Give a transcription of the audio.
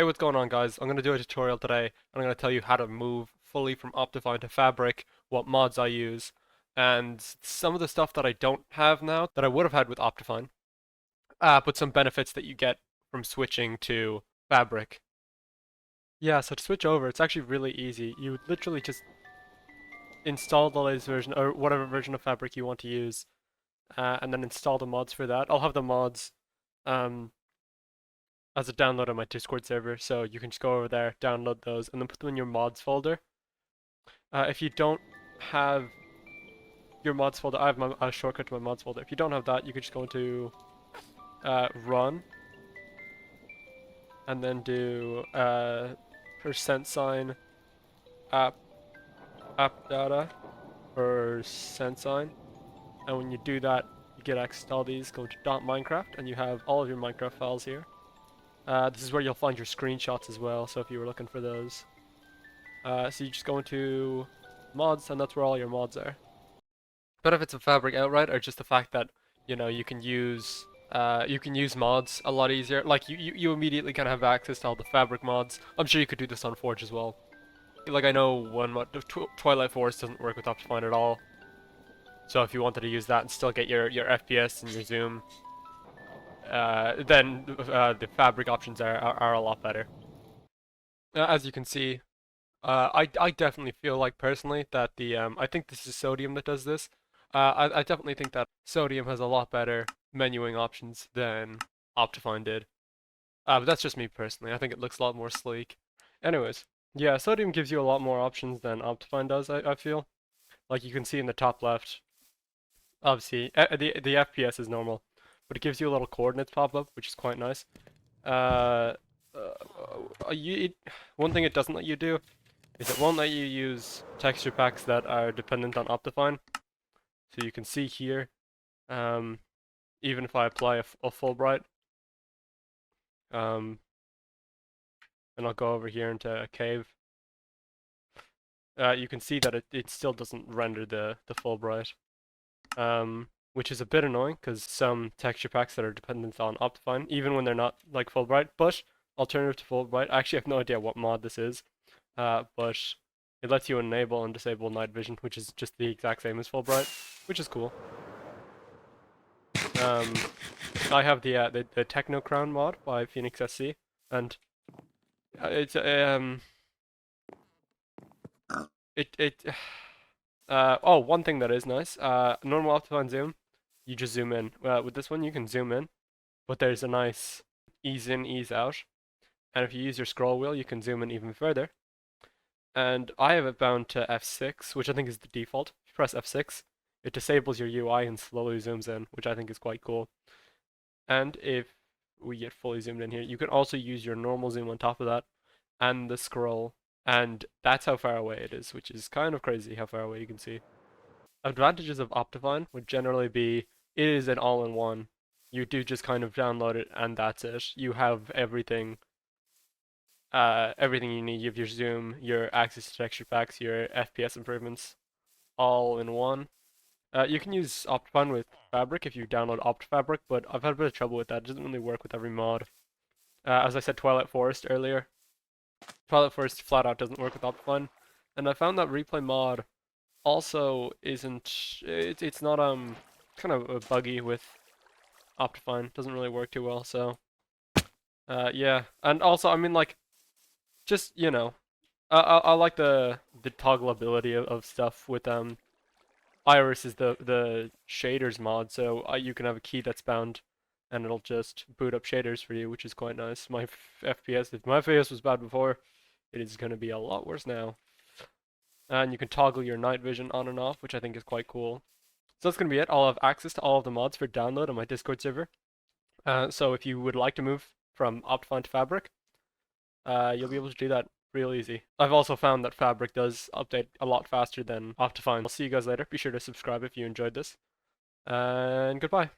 Hey, what's going on, guys? I'm going to do a tutorial today, and I'm going to tell you how to move fully from Optifine to Fabric, what mods I use, and some of the stuff that I don't have now that I would have had with Optifine, but some benefits that you get from switching to Fabric. Yeah, so to switch over, it's actually really easy. You literally just install the latest version, or whatever version of Fabric you want to use, and then install the mods for that. I'll have the mods um, as a download on my Discord server, so you can just go over there, download those, and then put them in your mods folder. If you don't have your mods folder, I have a shortcut to my mods folder. If you don't have that, you could just go into run, and then do %, app data, %, and when you do that, you get access to all these. Go to .minecraft, and you have all of your Minecraft files here. This is where you'll find your screenshots as well, so if you were looking for those. So you just go into mods, and that's where all your mods are. Benefits of Fabric outright are just the fact that, you know, you can use mods a lot easier. Like you immediately kind of have access to all the Fabric mods. I'm sure you could do this on Forge as well. Like I know one mod, Twilight Forest doesn't work with Optifine at all. So if you wanted to use that and still get your FPS and your zoom, then the Fabric options are a lot better. As you can see, I definitely feel like personally that I think this is Sodium that does this. I definitely think that Sodium has a lot better menuing options than Optifine did. But that's just me personally. I think it looks a lot more sleek. Anyways, yeah, Sodium gives you a lot more options than Optifine does, I feel. Like you can see in the top left, obviously, the FPS is normal, but it gives you a little coordinates pop up, which is quite nice. Uh, one thing it doesn't let you do is it won't let you use texture packs that are dependent on Optifine. So you can see here, even if I apply a Fulbright, and I'll go over here into a cave, you can see that it still doesn't render the Fulbright, which is a bit annoying because some texture packs that are dependent on Optifine, even when they're not like Fulbright, but alternative to Fulbright, I actually have no idea what mod this is, but it lets you enable and disable night vision, which is just the exact same as Fulbright, which is cool. I have the Techno Crown mod by Phoenix SC, and it's it oh, one thing that is nice, normal Optifine zoom, you just zoom in. With this one you can zoom in, but there's a nice ease in, ease out, and if you use your scroll wheel you can zoom in even further. And I have it bound to F6, which I think is the default. If you press F6, it disables your UI and slowly zooms in, which I think is quite cool. And if we get fully zoomed in here, you can also use your normal zoom on top of that and the scroll, and that's how far away it is, which is kind of crazy how far away you can see. Advantages of Optifine would generally be it is an all-in-one. You do just kind of download it and that's it. You have everything everything you need. You have your zoom, your access to texture packs, your FPS improvements, all in one. You can use Optifine with Fabric if you download OptFabric, but I've had a bit of trouble with that. It doesn't really work with every mod. As I said, Twilight Forest earlier. Twilight Forest flat out doesn't work with Optifine, and I found that Replay mod also isn't. It's not kind of buggy with Optifine. Doesn't really work too well. So yeah, and also I mean like just you know, I like the toggleability of stuff with Iris is the shaders mod, so you can have a key that's bound, and it'll just boot up shaders for you, which is quite nice. My FPS, if my FPS was bad before, it is going to be a lot worse now. And you can toggle your night vision on and off, which I think is quite cool. So that's going to be it. I'll have access to all of the mods for download on my Discord server. So if you would like to move from Optifine to Fabric, you'll be able to do that real easy. I've also found that Fabric does update a lot faster than Optifine. I'll see you guys later. Be sure to subscribe if you enjoyed this. And goodbye.